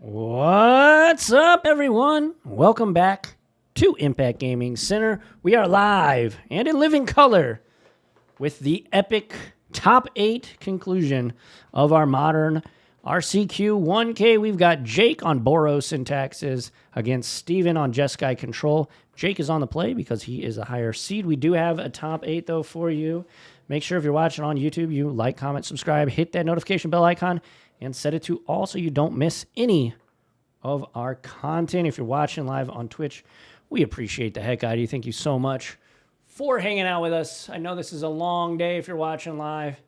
What's up, everyone? Welcome back to Impact Gaming Center. We are live and in living color with the epic top 8 conclusion of our Modern RCQ 1K. We've got Jake on Boros and taxes against Steven on Jeskai control. Jake is on the play because he is a higher seed. We do have a top 8, though, for you. Make sure if you're watching on YouTube, you like, comment, subscribe, hit that notification bell icon, and set it to all so you don't miss any of our content. If you're watching live on Twitch, we appreciate the heck out of you. Thank you so much for hanging out with us. I know this is a long day if you're watching live,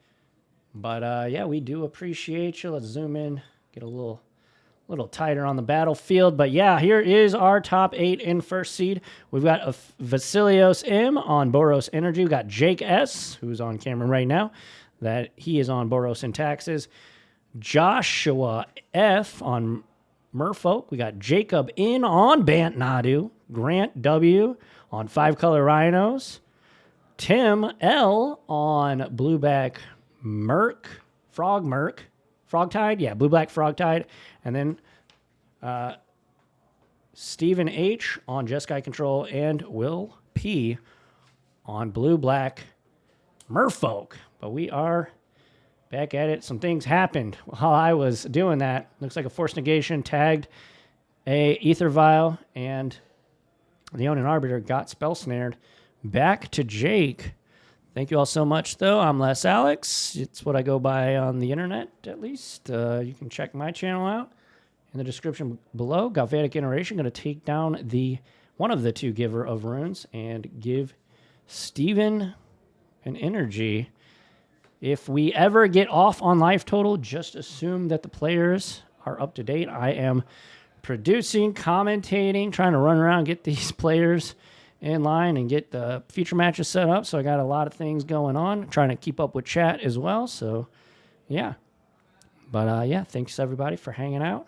but yeah, we do appreciate you. Let's zoom in, get a little tighter on the battlefield. But yeah, here is our top 8 in first seed. We've got Vasilios M on Boros Energy. We've got Jake S, who's on camera right now, that he is on Boros and taxes. Joshua F on Merfolk. We got Jacob in on Bant Nadu. Grant W on 5-color Rhinos. Tim L on Blue-Back Frogtide. Yeah, Blue-Black Frogtide. And then Stephen H on Jeskai Control and Will P on Blue-Black Merfolk. But we are back at it. Some things happened while I was doing that. Looks like a Force Negation tagged a Ether Vial, and Leon and Arbiter got spell snared. Back to Jake. Thank you all so much, though. I'm Les Alex. It's what I go by on the internet, at least. You can check my channel out in the description below. Galvanic Iteration going to take down one of the two giver of runes and give Steven an energy. If we ever get off on life total, just assume that the players are up to date. I am producing, commentating, trying to run around, get these players in line and get the future matches set up. So I got a lot of things going on, trying to keep up with chat as well. So yeah, but yeah, thanks everybody for hanging out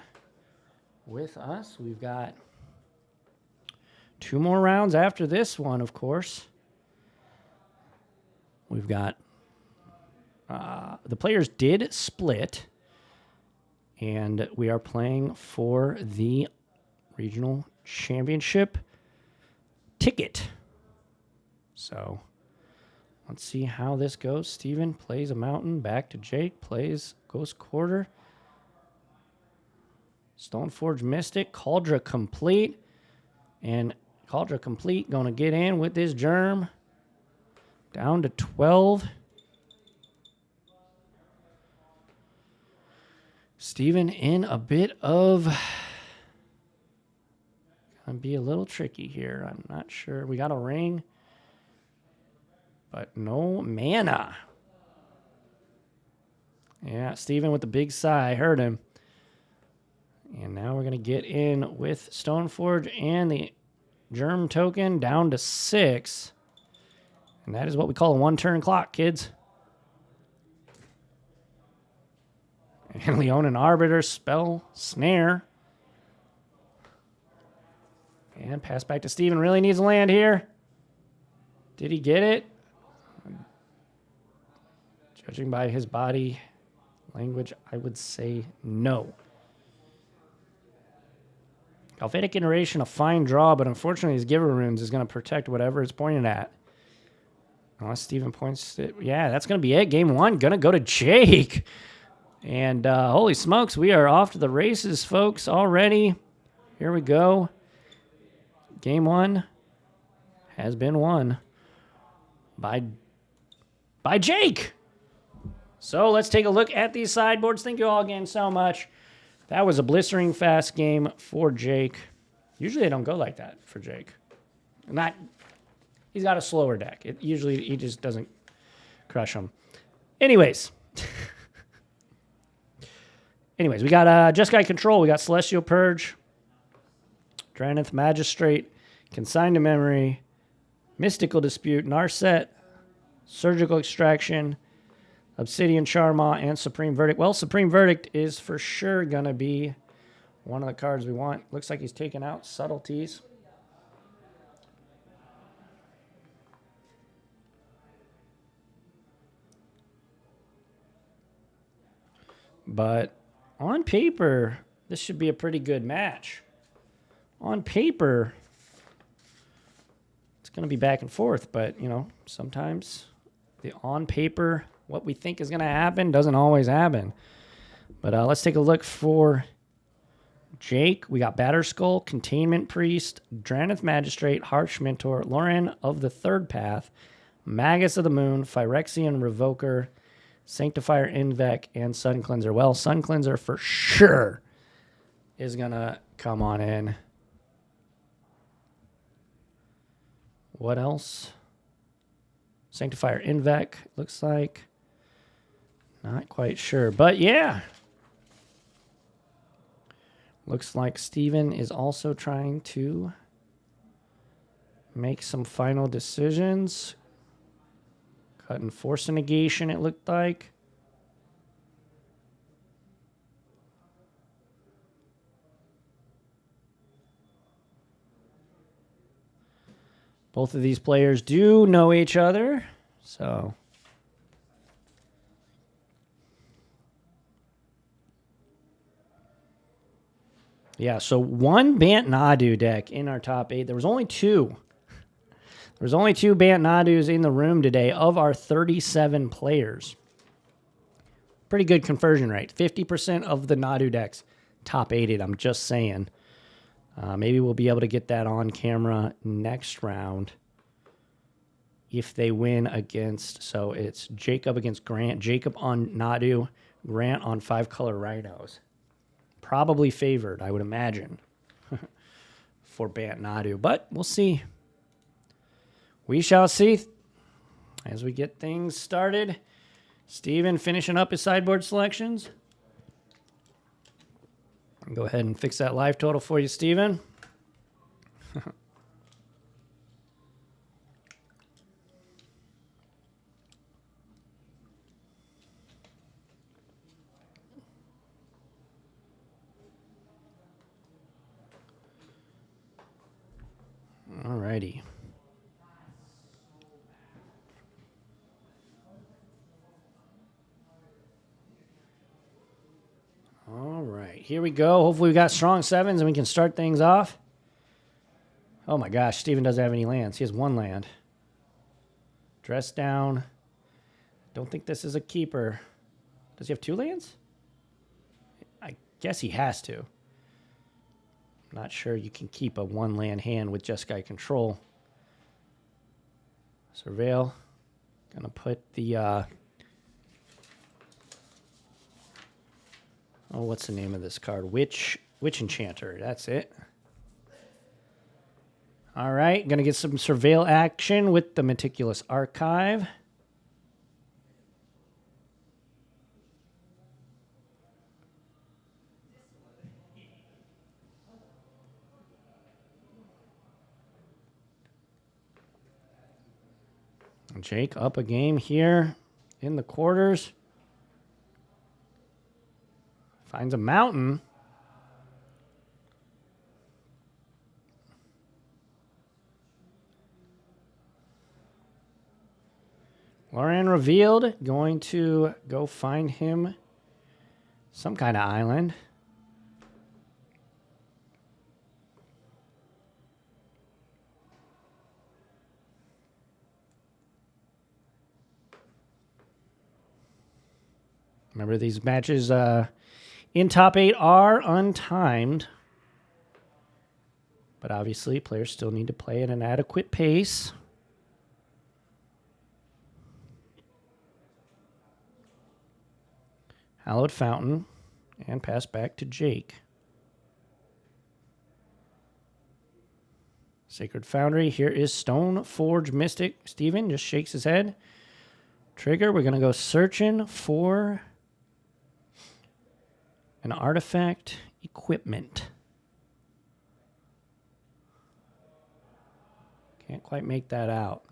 with us. We've got 2 more rounds after this one, of course. We've got the players did split, and we are playing for the regional championship ticket. So let's see how this goes. Steven plays a mountain, back to Jake, plays Ghost Quarter. Stoneforge Mystic, Cauldra Complete, and Cauldra Complete going to get in with this germ. Down to 12. Steven in a bit of... Gonna be a little tricky here. I'm not sure. We got a ring, but no mana. Yeah, Steven with the big sigh. I heard him. And now we're going to get in with Stoneforge and the Germ token down to 6. And that is what we call a 1-turn clock, kids. And Leon and Arbiter spell snare. And pass back to Steven. Really needs land here. Did he get it? Judging by his body language, I would say no. Galvanic Iteration, a fine draw, but unfortunately his Giver Runes is going to protect whatever it's pointed at. Unless Steven points it. Yeah, that's going to be it. Game 1 going to go to Jake. And holy smokes, we are off to the races, folks, already. Here we go. Game 1 has been won by Jake. So let's take a look at these sideboards. Thank you all again so much. That was a blistering fast game for Jake. Usually they don't go like that for Jake. He's got a slower deck. Usually he just doesn't crush them. Anyways, we got Jeskai Control. We got Celestial Purge, Dranith Magistrate, Consign to Memory, Mystical Dispute, Narset, Surgical Extraction, Obsidian Charmaw, and Supreme Verdict. Well, Supreme Verdict is for sure going to be one of the cards we want. Looks like he's taking out Subtleties. But on paper, this should be a pretty good match. On paper, it's going to be back and forth, but, you know, sometimes the on paper, what we think is going to happen doesn't always happen. But let's take a look for Jake. We got Batterskull, Containment Priest, Dranith Magistrate, Harsh Mentor, Lauren of the Third Path, Magus of the Moon, Phyrexian Revoker, Sanctifier Invec, and Sun Cleanser. Well, Sun Cleanser for sure is going to come on in. What else? Sanctifier Invec, looks like. Not quite sure, but yeah. Looks like Steven is also trying to make some final decisions. Cut and Force a Negation, it looked like. Both of these players do know each other, so... Yeah, so one Bant Nadu deck in our top 8. There was only 2. There was only 2 Bant Nadus in the room today of our 37 players. Pretty good conversion rate. 50% of the Nadu decks top 8'd, I'm just saying. Maybe we'll be able to get that on camera next round if they win against... So it's Jacob against Grant. Jacob on Nadu, Grant on 5-color Rhinos. Probably favored, I would imagine, for Bant Nadu. But we'll see. We shall see as we get things started. Steven finishing up his sideboard selections. I'll go ahead and fix that live total for you, Steven. Alrighty. All right, here we go. Hopefully we got strong 7s and we can start things off. Oh my gosh, Steven doesn't have any lands. He has 1 land. Dress down. Don't think this is a keeper. Does he have 2 lands? I guess he has to. Not sure you can keep a 1-land hand with Jeskai control. Surveil. Gonna put the oh, what's the name of this card? Witch Enchanter. That's it. All right, gonna get some Surveil action with the Meticulous Archive. Jake up a game here in the quarters. Finds a mountain. Lauren revealed, going to go find him some kind of island. Remember, these matches in top 8 are untimed. But obviously, players still need to play at an adequate pace. Hallowed Fountain, and pass back to Jake. Sacred Foundry, here is Stone Forge Mystic. Steven just shakes his head. Trigger, we're going to go searching for an artifact equipment. Can't quite make that out.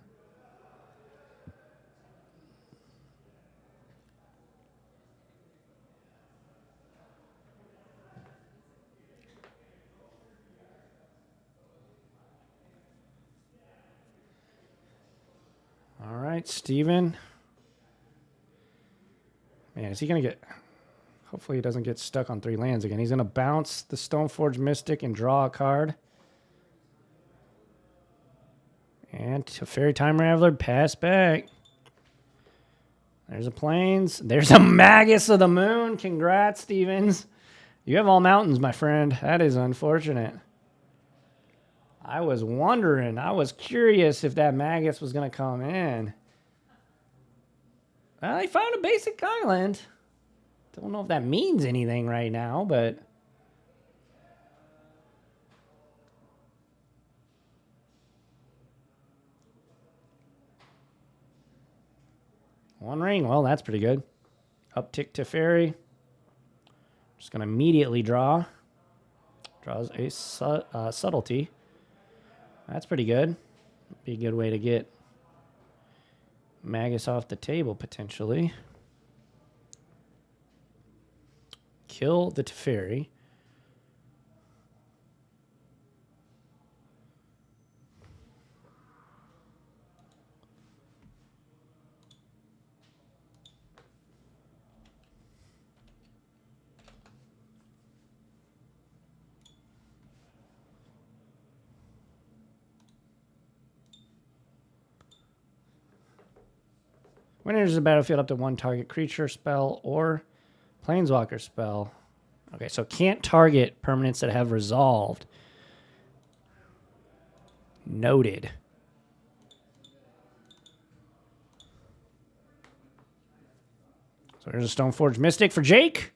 All right, Steven. Man, is he going to get... Hopefully he doesn't get stuck on 3 lands again. He's going to bounce the Stoneforge Mystic and draw a card. And Teferi Time Raveler, pass back. There's a Plains. There's a Magus of the Moon. Congrats, Stevens. You have all mountains, my friend. That is unfortunate. I was wondering. I was curious if that Magus was going to come in. Well, they found a basic island. Don't know if that means anything right now, but... One ring. Well, that's pretty good. Uptick Teferi. Just going to immediately draw. Draws a subtlety. That's pretty good. Be a good way to get Magus off the table, potentially. Kill the Teferi. When enters the battlefield, up to 1 target creature spell or planeswalker spell. Okay, so can't target permanents that have resolved. Noted. So there's a Stoneforge Mystic for Jake.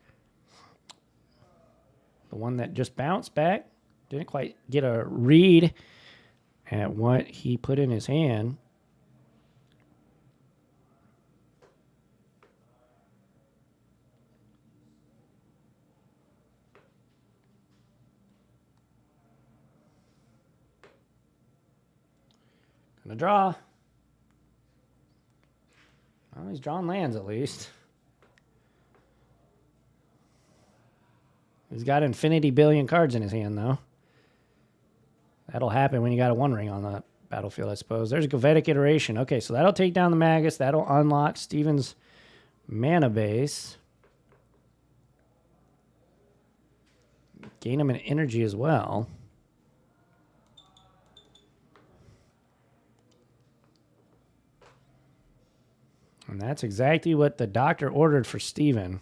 The one that just bounced back. Didn't quite get a read at what he put in his hand. Gonna draw. Well, he's drawing lands at least. He's got infinity billion cards in his hand, though. That'll happen when you got a 1 ring on the battlefield, I suppose. There's a Govetic Iteration. Okay, so that'll take down the Magus. That'll unlock Steven's mana base. Gain him an energy as well. And that's exactly what the doctor ordered for Steven.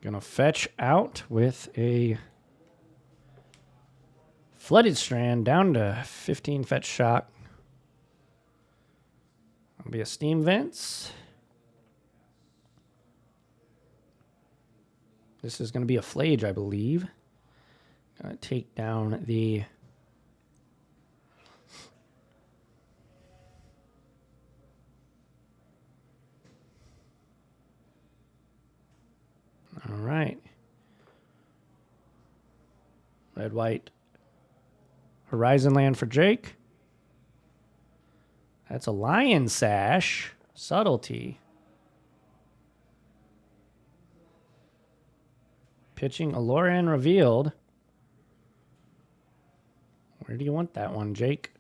Gonna fetch out with a Flooded Strand down to 15 fetch shock. That'll be a Steam Vents. This is going to be a Flage, I believe. Gonna take down the... All right. Red, white. Horizon Land for Jake. That's a Lion Sash. Subtlety. Pitching Aloran Revealed. Where do you want that one, Jake?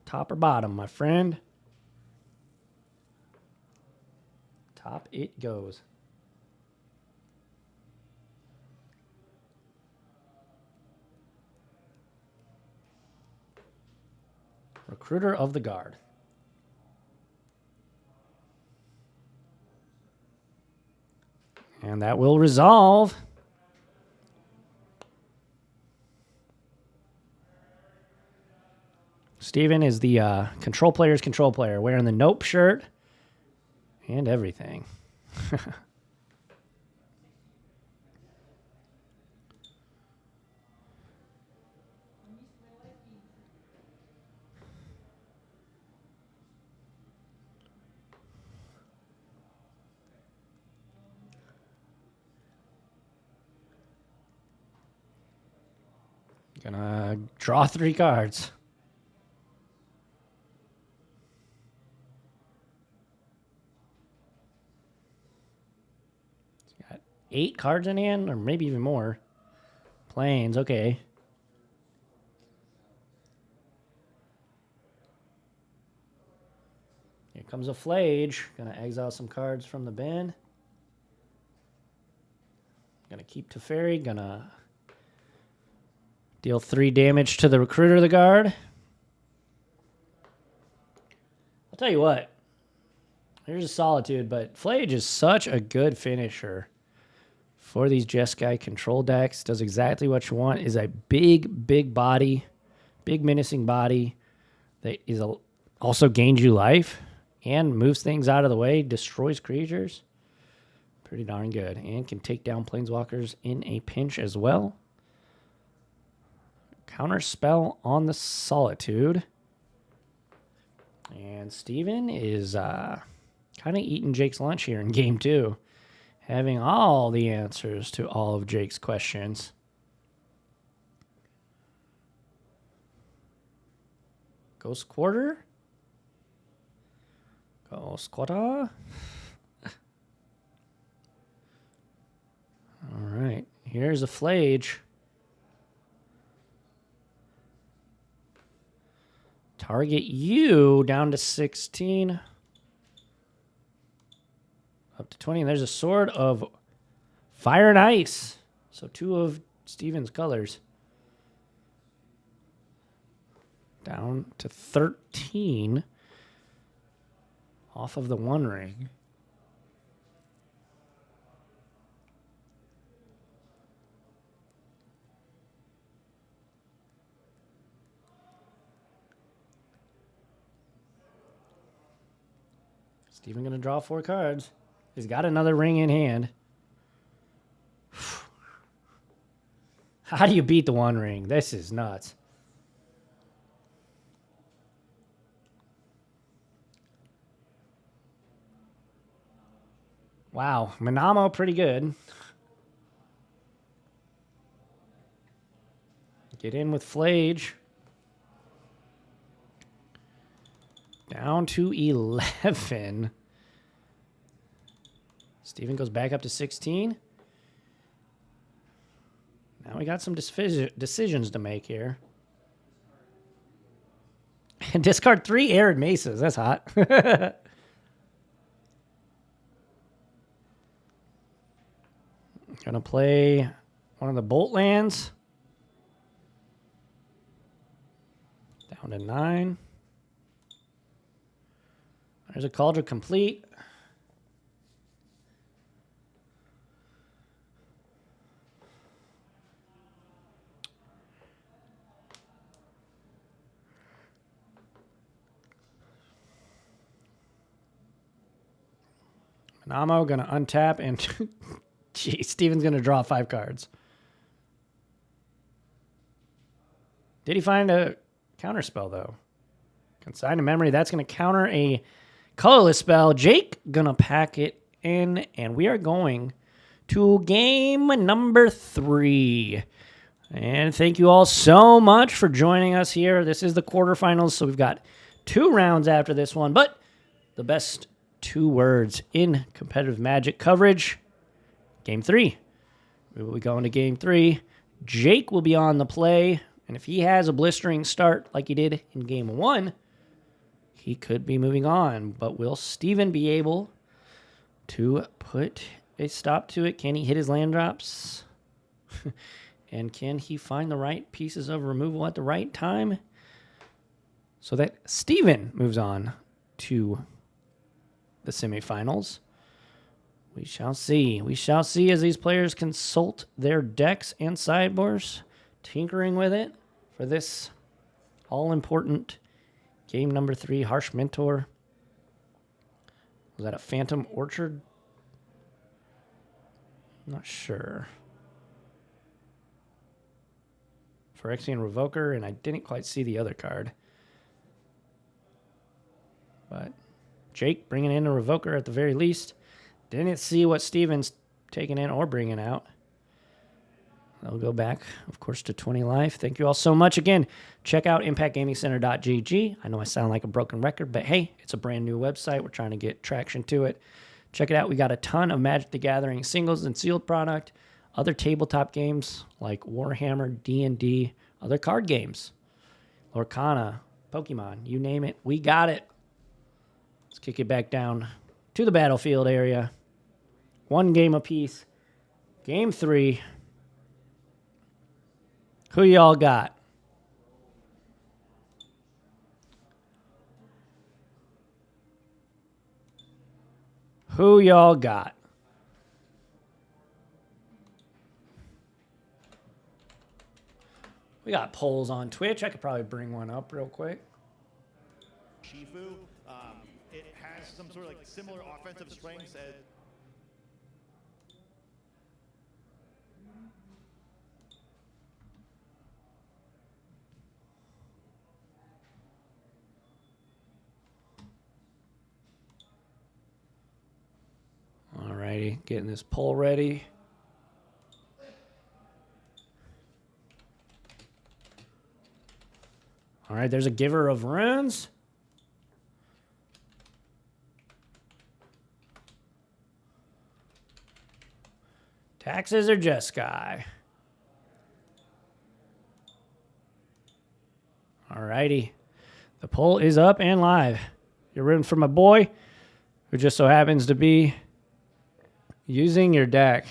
Top or bottom, my friend? Top it goes. Recruiter of the Guard. And that will resolve. Steven is the control player's control player, wearing the Nope shirt and everything. Gonna draw 3 cards. Got 8 cards in hand, or maybe even more. Plains, okay. Here comes a Flage. Gonna exile some cards from the bin. Gonna keep Teferi. Gonna deal 3 damage to the Recruiter of the Guard. I'll tell you what. Here's a Solitude, but Flage is such a good finisher for these Jeskai control decks. Does exactly what you want. Is a big body, big menacing body that is also gains you life and moves things out of the way, destroys creatures. Pretty darn good. And can take down Planeswalkers in a pinch as well. Counter spell on the Solitude. And Steven is kind of eating Jake's lunch here in game 2. Having all the answers to all of Jake's questions. Ghost Quarter. Ghost Quarter. All right. Here's a Flage. Target you down to 16. Up to 20. And there's a Sword of Fire and Ice. So 2 of Steven's colors. Down to 13. Off of the One Ring. Steven going to draw 4 cards. He's got another ring in hand. How do you beat the One Ring? This is nuts. Wow. Manamo, pretty good. Get in with Flage. Down to 11. Steven goes back up to 16. Now we got some decisions to make here. And discard 3 Arid Mesas. That's hot. Gonna play one of the Bolt lands. Down to 9. There's a Cauldron Complete. Manamo gonna untap and geez, Steven's gonna draw 5 cards. Did he find a counterspell though? Consign to memory. That's gonna counter a colorless spell. Jake gonna pack it in, and we are going to game number 3. And thank you all so much for joining us here. This is the quarterfinals, so we've got 2 rounds after this one, but the best 2 words in competitive Magic coverage. Game 3. We will be going to game 3. Jake will be on the play, and if he has a blistering start like he did in game 1, he could be moving on. But will Steven be able to put a stop to it? Can he hit his land drops? And can he find the right pieces of removal at the right time so that Steven moves on to the semifinals? We shall see. We shall see as these players consult their decks and sideboards, tinkering with it for this all-important game number 3, Harsh Mentor. Was that a Phantom Orchard? I'm not sure. Phyrexian Revoker, and I didn't quite see the other card. But Jake bringing in a Revoker at the very least. Didn't see what Steven's taking in or bringing out. I'll go back, of course, to 20 life. Thank you all so much. Again, check out impactgamingcenter.gg. I know I sound like a broken record, but hey, it's a brand new website. We're trying to get traction to it. Check it out. We got a ton of Magic the Gathering singles and sealed product, other tabletop games like Warhammer, D&D, other card games, Lorcana, Pokemon, you name it, we got it. Let's kick it back down to the battlefield area. One game apiece. Game 3. Who y'all got? Who y'all got? We got polls on Twitch. I could probably bring one up real quick. Shifu, it has some sort of like similar offensive strengths as Alrighty, getting this poll ready. All right, there's a giver of runes. Taxes or Jeskai? All righty. The poll is up and live. You're rooting for my boy, who just so happens to be using your deck.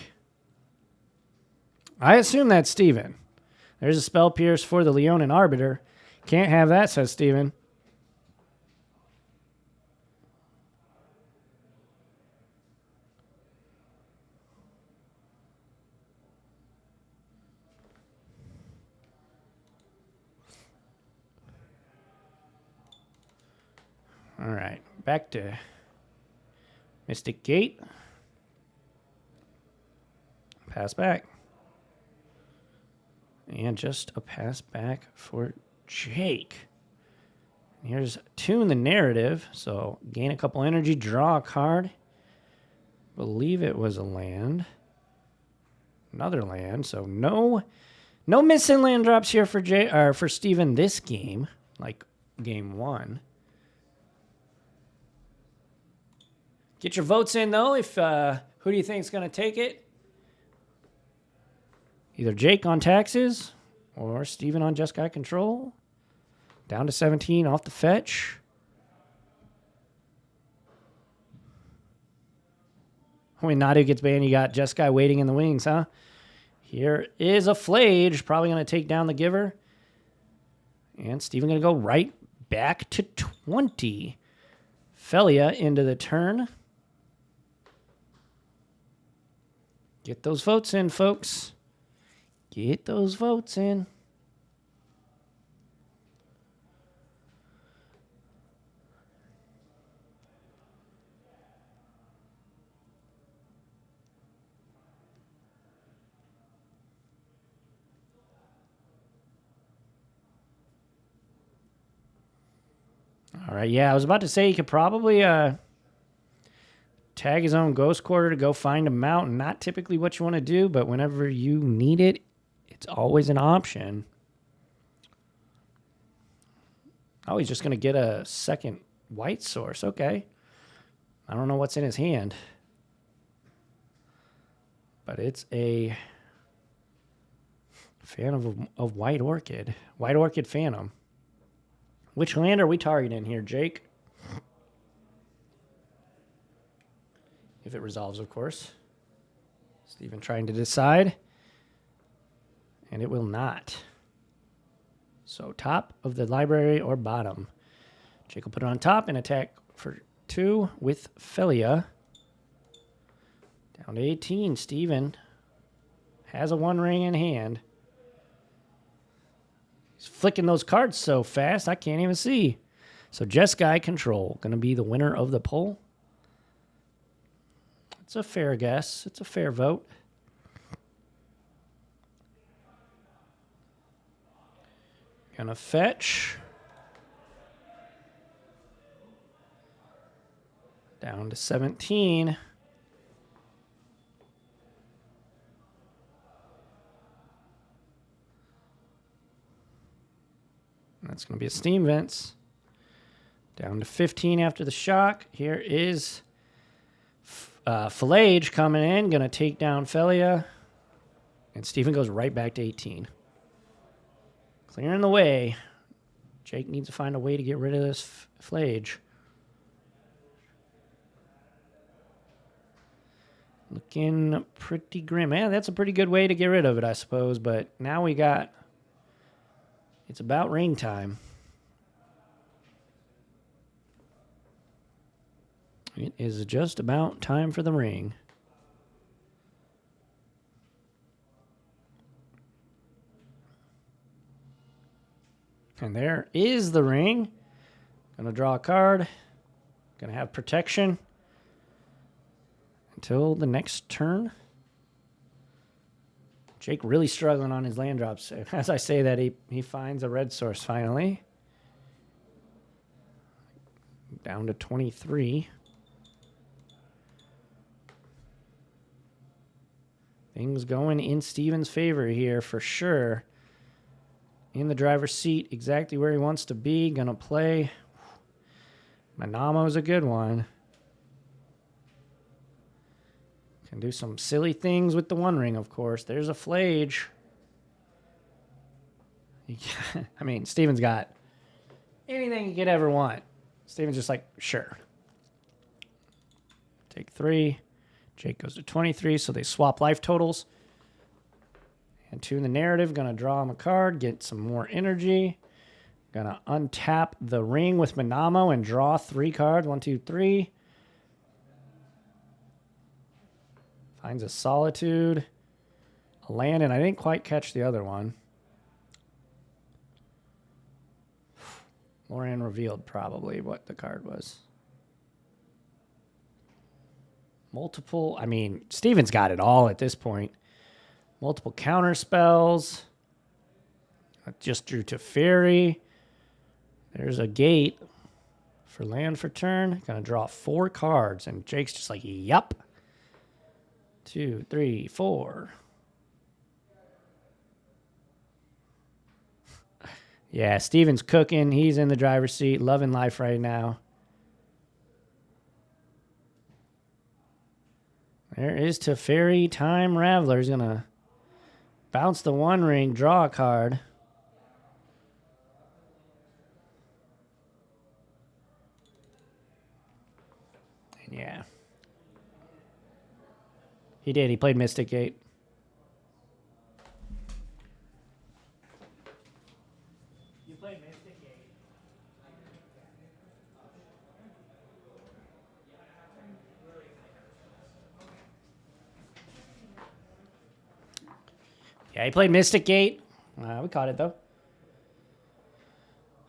I assume that's Steven. There's a Spell Pierce for the Leonin Arbiter. Can't have that, says Steven. All right, back to Mystic Gate. Pass back. And just a pass back for Jake. Here's Tune the Narrative. So gain a couple energy, draw a card. Believe it was a land. Another land. So no missing land drops here for Steven this game, like game 1. Get your votes in though. If who do you think is going to take it? Either Jake on taxes or Steven on Jeskai control. Down to 17 off the fetch. When Nadu gets banned, you got Jeskai waiting in the wings, huh? Here is a Flage, probably going to take down the giver. And Steven going to go right back to 20. Felia into the turn. Get those votes in, folks. Get those votes in. All right, yeah, I was about to say you could probably tag his own Ghost Quarter to go find a mountain. Not typically what you want to do, but whenever you need it, it's always an option. Oh, he's just going to get a second white source. Okay. I don't know what's in his hand. But it's a fan of White Orchid. White Orchid Phantom. Which land are we targeting here, Jake? If it resolves, of course. Steven trying to decide. And it will not. So top of the library or bottom. Jake will put it on top and attack for 2 with Felia. Down to 18. Steven has a 1 ring in hand. He's flicking those cards so fast, I can't even see. So Jeskai control. Going to be the winner of the poll. It's a fair guess. It's a fair vote. Gonna fetch. Down to 17. That's going to be a Steam Vents. Down to 15 after the shock. Here is Fillage coming in, going to take down Felia. And Steven goes right back to 18. Clearing the way. Jake needs to find a way to get rid of this Fillage. Looking pretty grim. Yeah, that's a pretty good way to get rid of it, I suppose. But now we got... It's about ring time. It is just about time for the ring. And there is the ring. Gonna draw a card. Gonna have protection until the next turn. Jake really struggling on his land drops. As I say that, he finds a red source finally. Down to 23. Things going in Steven's favor here for sure. In the driver's seat, exactly where he wants to be. Gonna play. Manamo's a good one. Can do some silly things with the One Ring, of course. There's a Flage. I mean, Steven's got anything you could ever want. Steven's just like, sure. Take 3. Jake goes to 23, so they swap life totals. And 2 in the narrative. Going to draw him a card, get some more energy. Going to untap the ring with Manamo and draw 3 cards. 1, 2, 3. Finds a Solitude, a land, and I didn't quite catch the other one. Lorian revealed probably what the card was. Multiple, I mean, Steven's got it all at this point. Multiple counter spells. I just drew Teferi. There's a gate for land for turn. Gonna draw 4 cards, and Jake's just like, yup. 2, 3, 4. Yeah, Steven's cooking. He's in the driver's seat, loving life right now. There is Teferi Time Raveler. He's going to bounce the One Ring, draw a card. And yeah. He did. He played Mystic Gate. You played Mystic Gate. Yeah, he played Mystic Gate. We caught it, though.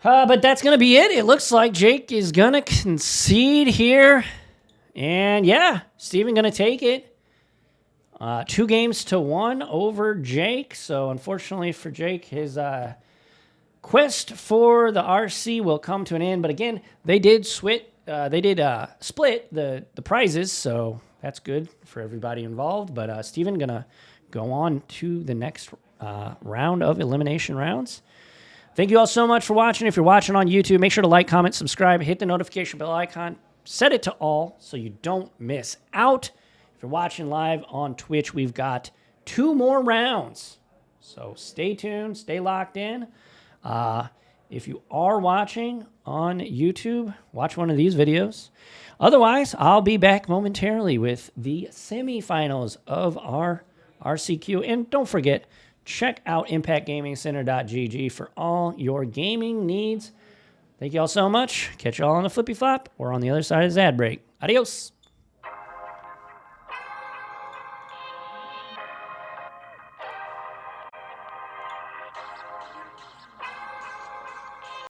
But that's going to be it. It looks like Jake is going to concede here. And, yeah, Steven going to take it. 2 games to 1 over Jake. So, unfortunately for Jake, his quest for the RC will come to an end. But, again, they did split the prizes. So, that's good for everybody involved. But Steven going to go on to the next round of elimination rounds. Thank you all so much for watching. If you're watching on YouTube, make sure to like, comment, subscribe, hit the notification bell icon, set it to all so you don't miss out. If you're watching live on Twitch, we've got 2 more rounds. So stay tuned, stay locked in. If you are watching on YouTube, watch one of these videos. Otherwise, I'll be back momentarily with the semifinals of our RCQ. And don't forget, check out ImpactGamingCenter.gg for all your gaming needs. Thank you all so much. Catch you all on the flippy flop or on the other side of the ad break. Adios.